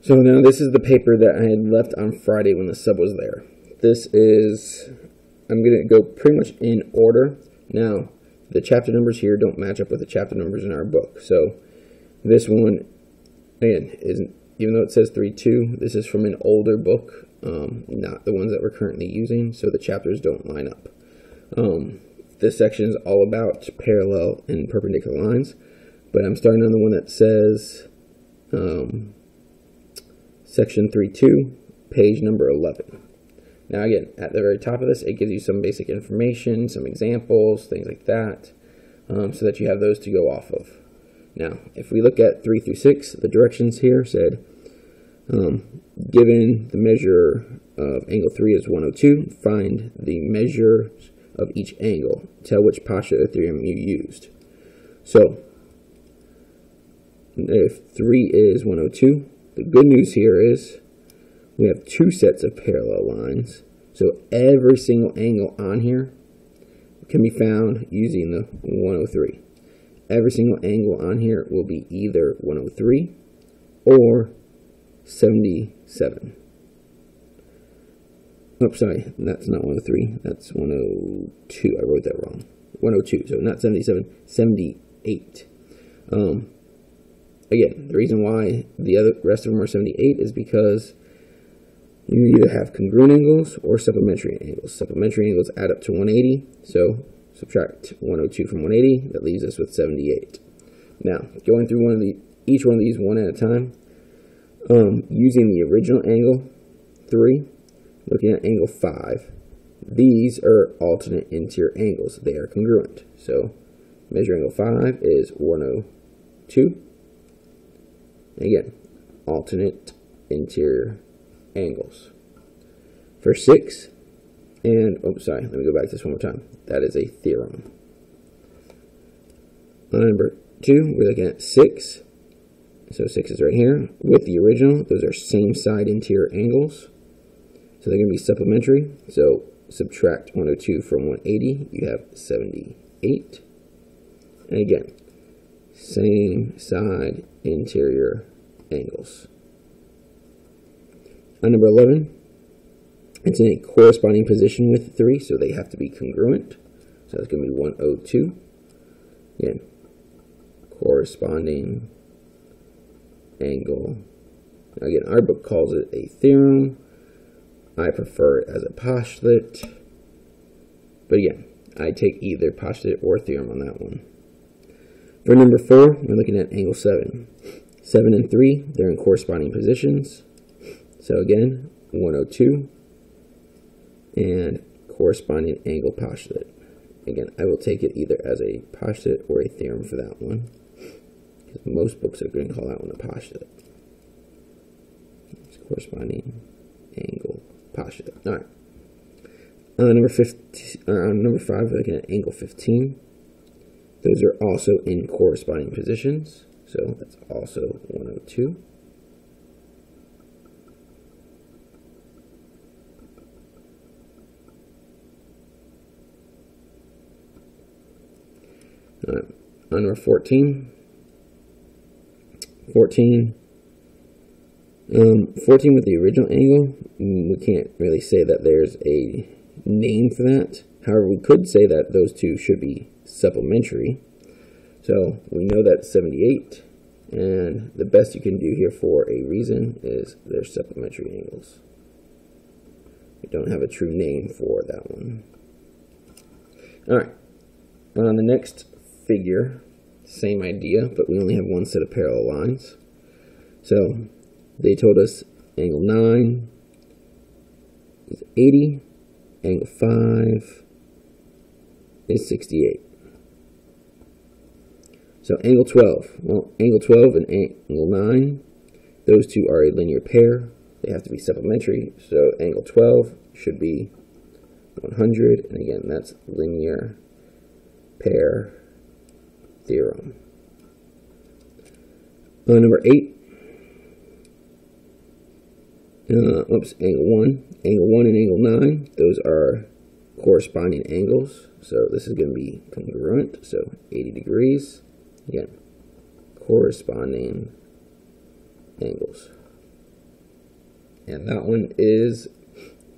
So now this is the paper that I had left on Friday when the sub was there. This is, I'm going to go pretty much in order. Now, the chapter numbers here don't match up with the chapter numbers in our book. So this one, again, isn't, even though it says 3.2, this is from an older book, not the ones that we're currently using, so the chapters don't line up. This section is all about parallel and perpendicular lines, but I'm starting on the one that says section 3.2, page number 11. Now again, at the very top of this, it gives you some basic information, some examples, things like that, so that you have those to go off of. Now, if we look at 3 through 6, the directions here said, given the measure of angle 3 is 102, find the measure of each angle. Tell which postulate or theorem you used. So, if 3 is 102, the good news here is we have two sets of parallel lines. So every single angle on here can be found using the 103. Every single angle on here will be either 103 or 77. Oh, sorry, that's not 103. That's 102. I wrote that wrong. 102, so not 77, 78. Again, the reason why the rest of them are 78 is because you either have congruent angles or supplementary angles. Supplementary angles add up to 180, so subtract 102 from 180, that leaves us with 78. Now, going through each one of these one at a time, using the original angle 3, looking at angle 5, these are alternate interior angles. They are congruent. So, measure angle 5 is 102. Again, alternate interior angles. For 6, and, oh, sorry, let me go back to this one more time. That is a theorem. On number 2, we're looking at 6. So 6 is right here. With the original, those are same side interior angles. So they're going to be supplementary. So subtract 102 from 180, you have 78. And again, same side interior angles. On number 11, it's in a corresponding position with 3, so they have to be congruent. So it's going to be 102. Again, corresponding angle. Again, our book calls it a theorem. I prefer it as a postulate. But again, I take either postulate or theorem on that one. For number 4, we're looking at angle 7. 7 and 3, they're in corresponding positions. So again, 102 and corresponding angle postulate. Again, I will take it either as a postulate or a theorem for that one. Because most books are going to call that one a postulate. It's corresponding angle postulate. All right. Number 5, we're looking at angle 15. Those are also in corresponding positions. So that's also 102. On number 14. 14 with the original angle, we can't really say that there's a name for that. However, we could say that those two should be supplementary. So we know that's 78, and the best you can do here for a reason is they're supplementary angles. We don't have a true name for that one. Alright, on the next figure, same idea, but we only have one set of parallel lines. So they told us angle 9 is 80, angle 5 is 68. So angle 12, well, angle 12 and angle 9, those two are a linear pair. They have to be supplementary, so angle 12 should be 100, and again, that's linear pair theorem. Number 8, angle 1 and angle 9, those are corresponding angles, so this is going to be congruent, so 80 degrees. Again, corresponding angles. And that one is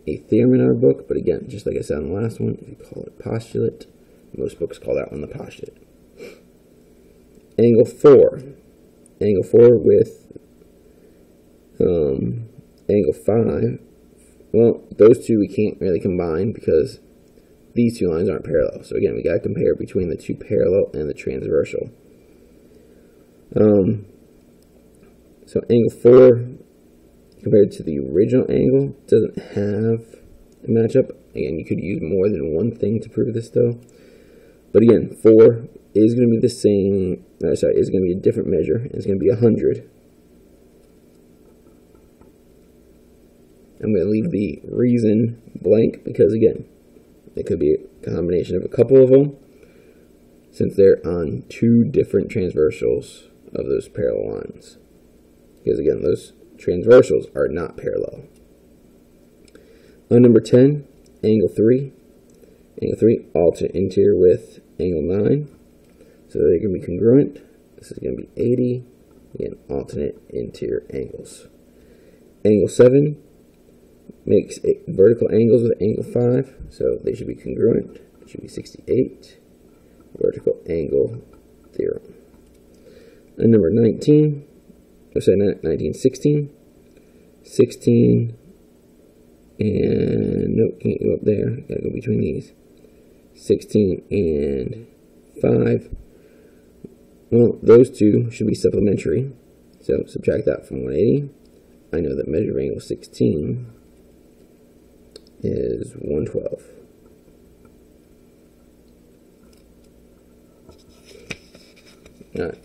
a theorem in our book, but again, just like I said on the last one, if you call it postulate, most books call that one the postulate. Angle 4. Angle 4 with angle 5. Well, those two we can't really combine because these two lines aren't parallel. So again, we got to compare between the two parallel and the transversal. So angle 4 compared to the original angle doesn't have a matchup. Again, you could use more than one thing to prove this though. But again, 4 is going to be the same, is going to be a different measure. It's going to be 100. I'm going to leave the reason blank because again, it could be a combination of a couple of them since they're on two different transversals of those parallel lines. Because again, those transversals are not parallel. On number 10, angle 3. Angle 3, alternate interior with angle 9. So they're going to be congruent. This is going to be 80. Again, alternate interior angles. Angle 7 makes vertical angles with angle 5. So they should be congruent. It should be 68. Vertical angle theorem. And number 19. Let's say 16, and nope, can't go up there, gotta go between these, 16 and 5, well, those two should be supplementary, so subtract that from 180, I know that measure of angle 16 is 112. Alright.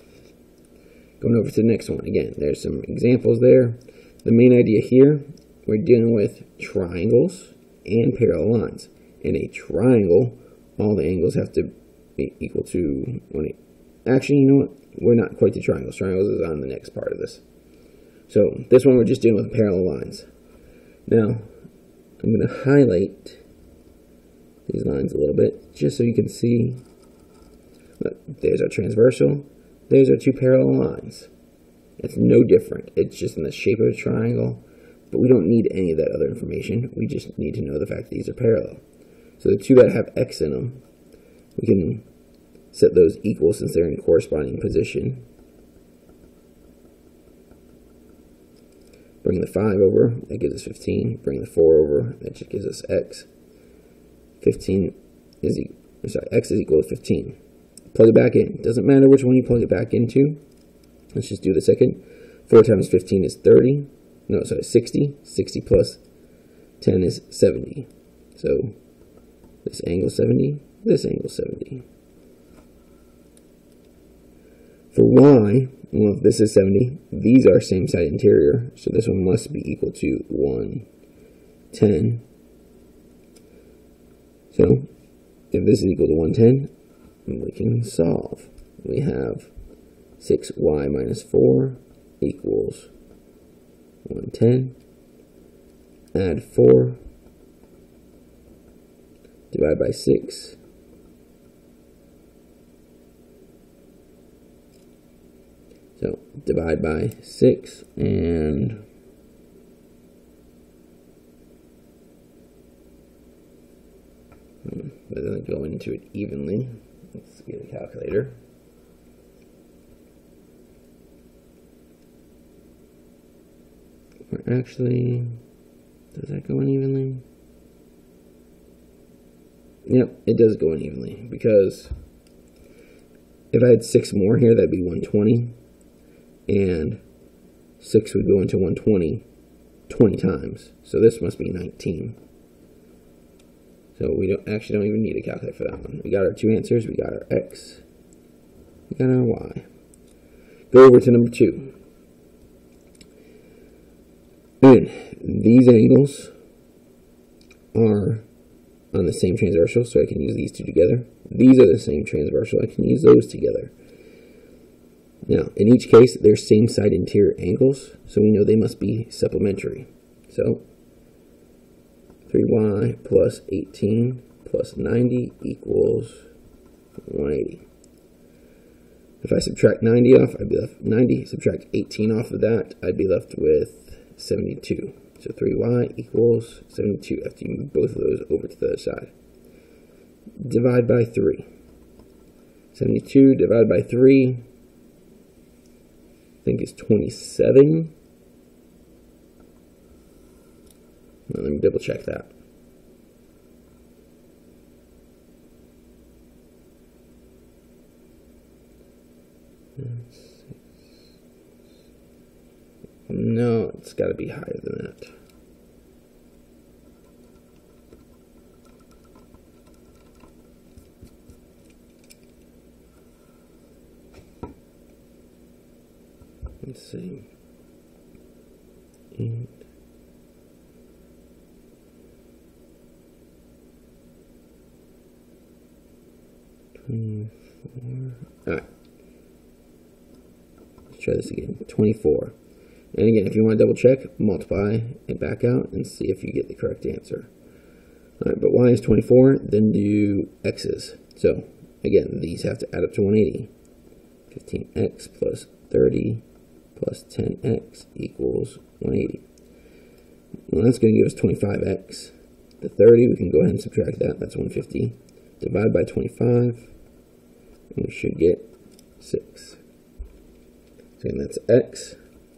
Going over to the next one. Again, there's some examples there. The main idea here, we're dealing with triangles and parallel lines. In a triangle, all the angles have to be equal to 180. Actually, you know what? We're not quite to triangles. Triangles is on the next part of this. So this one we're just dealing with parallel lines. Now, I'm going to highlight these lines a little bit just so you can see. Look, there's our transversal. There's our two parallel lines. It's no different. It's just in the shape of a triangle, but we don't need any of that other information. We just need to know the fact that these are parallel. So the two that have X in them, we can set those equal since they're in corresponding position. Bring the 5 over, that gives us 15. Bring the 4 over, that just gives us X. 15 is X is equal to 15. Plug it back in. Doesn't matter which one you plug it back into. Let's just do the second. 4 times 15 is 30. No, sorry, 60. 60 plus 10 is 70. So this angle 70, this angle 70. For Y, well, if this is 70, these are same side interior, so this one must be equal to 110. So if this is equal to 110, we can solve. We have 6y minus 4 equals 110. Add 4. Divide by 6. So divide by 6 and that doesn't go into it evenly. Let's get a calculator. Or actually, does that go in evenly? Yep, it does go in evenly because if I had 6 more here, that'd be 120, and 6 would go into 120 20 times. So this must be 19. So we don't even need a calculator for that one. We got our two answers. We got our X. We got our Y. Go over to number 2. And these angles are on the same transversal, so I can use these two together. These are the same transversal. I can use those together. Now, in each case, they're same side interior angles, so we know they must be supplementary. So 3y plus 18 plus 90 equals 180. If I subtract 90 off, I'd be left with 90. Subtract 18 off of that, I'd be left with 72. So 3y equals 72 after you move both of those over to the other side. Divide by 3. 72 divided by 3, I think is 27. Let me double check that. No, it's got to be higher than that. Let's see. And all right. Let's try this again. 24. And again, if you want to double check, multiply it back out and see if you get the correct answer. All right, but y is 24, then do x's. So again, these have to add up to 180. 15x plus 30 plus 10x equals 180. Well, that's going to give us 25x. The 30, we can go ahead and subtract that. That's 150. Divide by 25, and we should get 6. So again, that's x.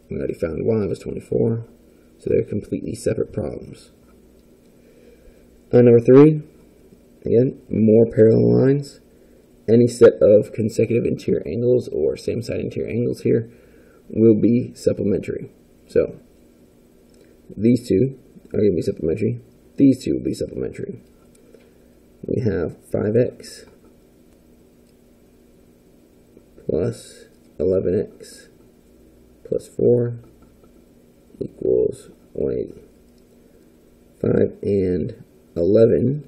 We already found y was 24. So they're completely separate problems. Number 3, again, more parallel lines. Any set of consecutive interior angles or same side interior angles here will be supplementary. So these two are going to be supplementary. These two will be supplementary. We have 5x plus 11x plus 4 equals 180. 5 and 11,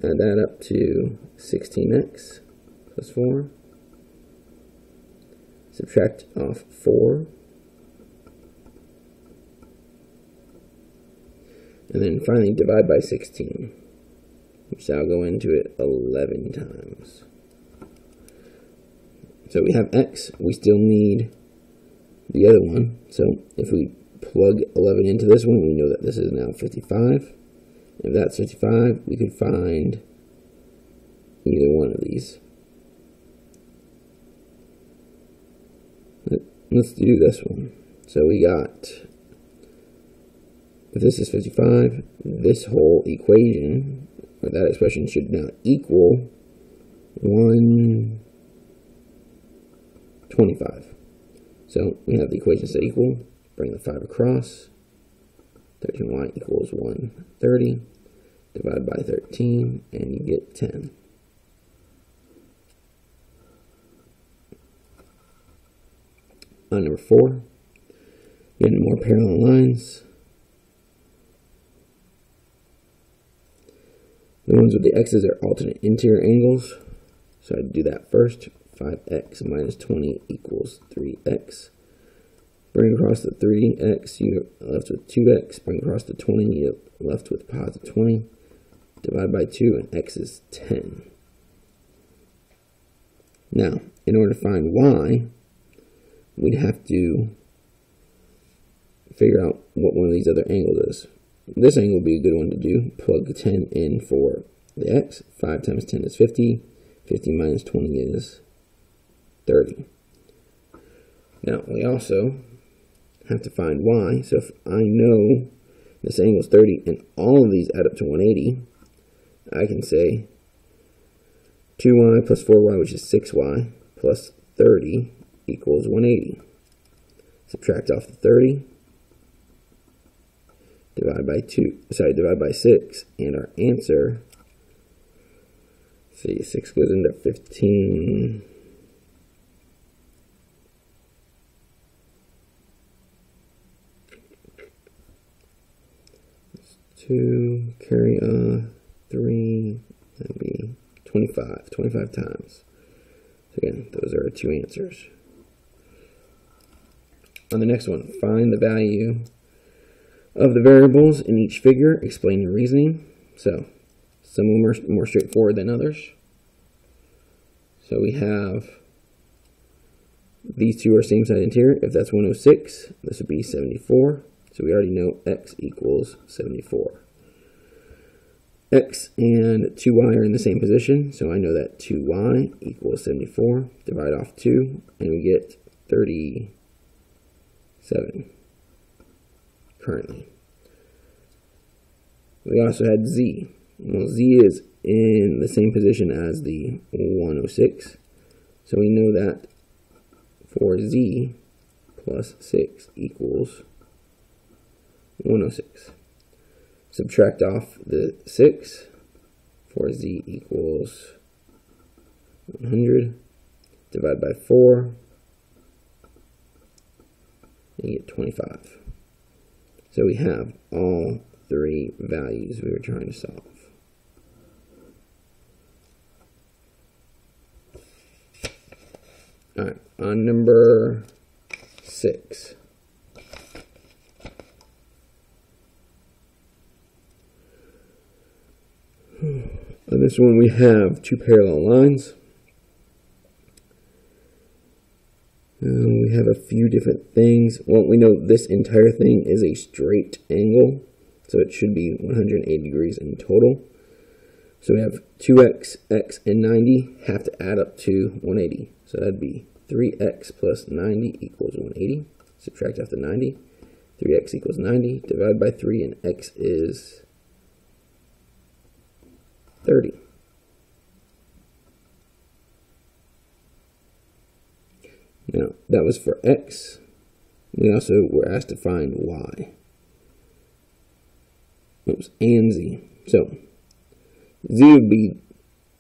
add that up to 16x plus 4. Subtract off 4. And then finally divide by 16, which I'll go into it 11 times. So we have x, we still need the other one. So if we plug 11 into this one, we know that this is now 55. If that's 55, we could find either one of these. Let's do this one. So we got, if this is 55, this whole equation, or that expression, should now equal 125. So we have the equation set equal, bring the 5 across, 13y equals 130, divide by 13, and you get 10. On number 4, getting more parallel lines. The ones with the x's are alternate interior angles. So I'd do that first. 5x minus 20 equals 3x. Bring across the 3x, you're left with 2x. Bring across the 20, you're left with positive 20. Divide by 2, and x is 10. Now, in order to find y, we'd have to figure out what one of these other angles is. This angle would be a good one to do. Plug 10 in for the x. 5 times 10 is 50. 50 minus 20 is 30. Now, we also have to find y. So if I know this angle is 30 and all of these add up to 180, I can say 2y plus 4y, which is 6y, plus 30 equals 180. Subtract off the 30. Divide by 6, and our answer, see, 6 goes into 15. 2, carry 3, that'd be 25 times. So again, those are our two answers. On the next one, find the value of the variables in each figure, explain your reasoning. So some of them are more straightforward than others. So we have these two are same side interior. If that's 106, this would be 74. So we already know x equals 74. X and 2y are in the same position, so I know that 2y equals 74. Divide off 2, and we get 37 currently. We also had z. Well, z is in the same position as the 106, so we know that for z plus 6 equals 106. Subtract off the 6 for z equals 100. Divide by 4. And you get 25. So we have all three values we were trying to solve. Alright, on number 6. On this one we have two parallel lines. We have a few different things. Well, we know this entire thing is a straight angle, so it should be 180 degrees in total. So we have 2x, x, and 90 have to add up to 180. So that'd be 3x plus 90 equals 180. Subtract off the 90. 3x equals 90. Divide by 3, and x is 30. Now, that was for x. We also were asked to find y. Oops, and z. So, z would be,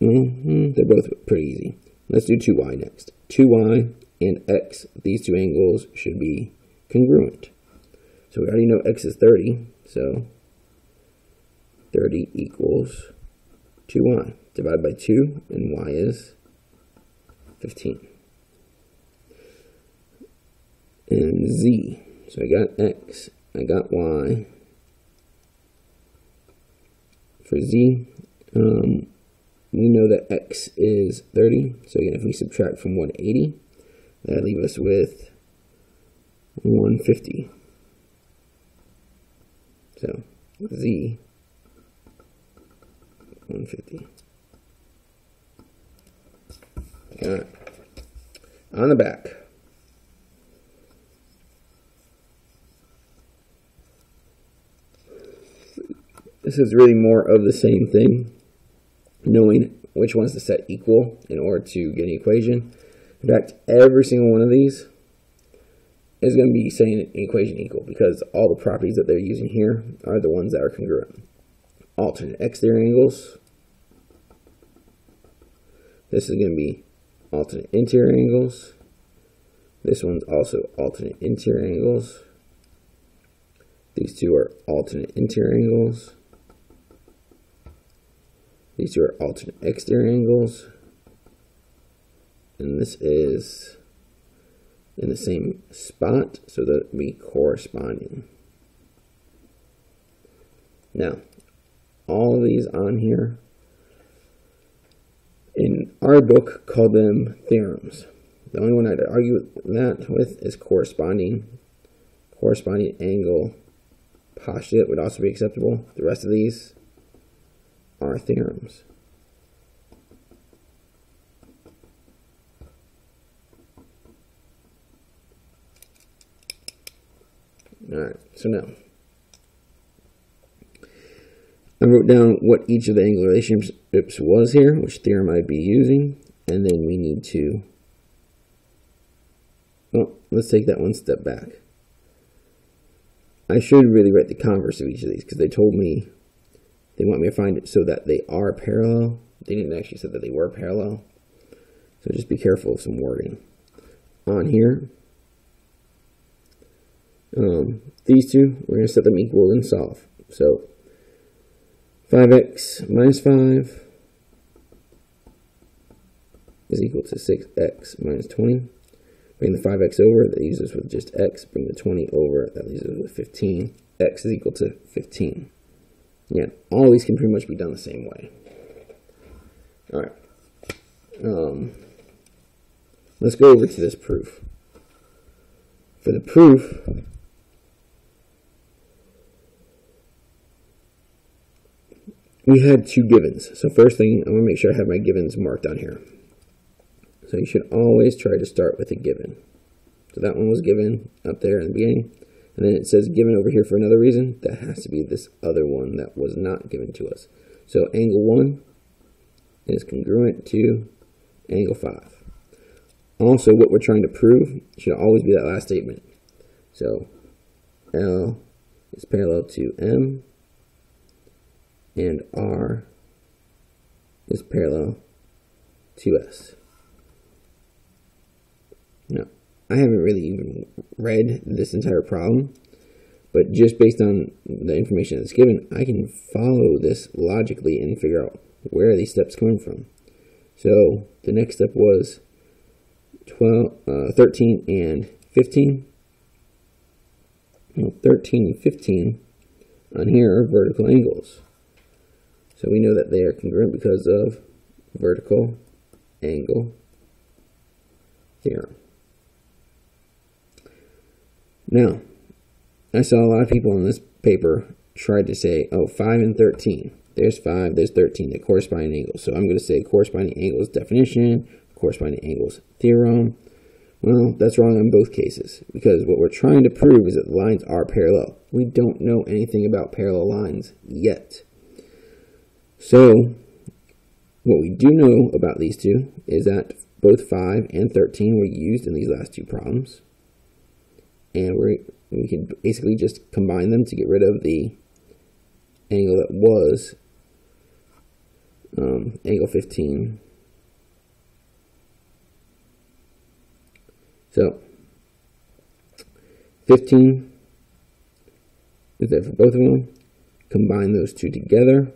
they're both pretty easy. Let's do 2y next. 2y and x, these two angles should be congruent. So we already know x is 30, so 30 equals 2y. Divide by 2, and y is 15. And z, so I got x, I got y. For z, we know that x is 30, so again, if we subtract from 180, that leaves us with 150. So, z, 150. Alright, on the back. This is really more of the same thing, knowing which ones to set equal in order to get an equation. In fact, every single one of these is going to be saying an equation equal because all the properties that they're using here are the ones that are congruent. Alternate exterior angles. This is going to be alternate interior angles. This one's also alternate interior angles. These two are alternate interior angles. These two are alternate exterior angles. And this is in the same spot, so that would be corresponding. Now, all of these on here, in our book, call them theorems. The only one I'd argue that with is corresponding. Corresponding angle postulate would also be acceptable. The rest of these are theorems. Alright, so now I wrote down what each of the angular relationships was here, which theorem I'd be using, and then we need to, well, let's take that one step back. I should really write the converse of each of these because they told me they want me to find it so that they are parallel. They didn't actually say that they were parallel. So just be careful of some wording. On here, these two, we're going to set them equal and solve. So 5x minus 5 is equal to 6x minus 20. Bring the 5x over, that leaves us with just x. Bring the 20 over, that leaves us with 15. X is equal to 15. Yeah, all these can pretty much be done the same way. Alright. Let's go over to this proof. for the proof, we had two givens. So first thing, I'm going to make sure I have my givens marked on here. So you should always try to start with a given. So that one was given up there in the beginning. And then it says given over here for another reason. That has to be this other one that was not given to us. So angle 1 is congruent to angle 5. Also, what we're trying to prove should always be that last statement. So L is parallel to M, and R is parallel to S. Now, I haven't really even read this entire problem, but just based on the information that's given, I can follow this logically and figure out where are these steps coming from. So the next step was 13 and 15. Well, 13 and 15 on here are vertical angles. So we know that they are congruent because of vertical angle theorem. Now, I saw a lot of people in this paper tried to say, oh, 5 and 13. There's 5, there's 13, the corresponding angles. So I'm going to say corresponding angles definition, corresponding angles theorem. Well, that's wrong in both cases, because what we're trying to prove is that the lines are parallel. We don't know anything about parallel lines yet. So what we do know about these two is that both 5 and 13 were used in these last two problems. And we can basically just combine them to get rid of the angle that was angle 15. So 15 is there for both of them. Combine those two together.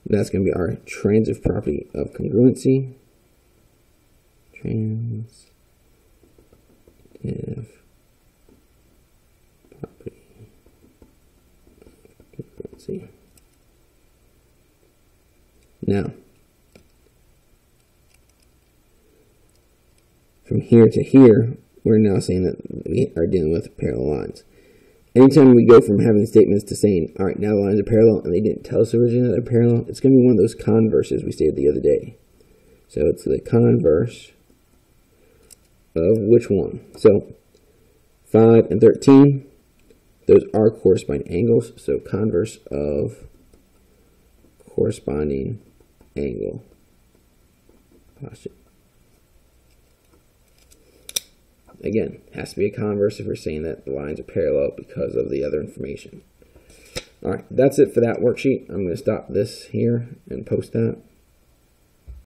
That's going to be our transitive property of congruency. Transitive property of congruency. Now, from here to here, we're now saying that we are dealing with parallel lines. Anytime we go from having statements to saying, all right, now the lines are parallel, and they didn't tell us originally that they're parallel, it's going to be one of those converses we stated the other day. So it's the converse of which one? So 5 and 13, those are corresponding angles. So converse of corresponding angle postulate. Again, has to be a converse if we're saying that the lines are parallel because of the other information. All right, that's it for that worksheet. I'm going to stop this here and post that.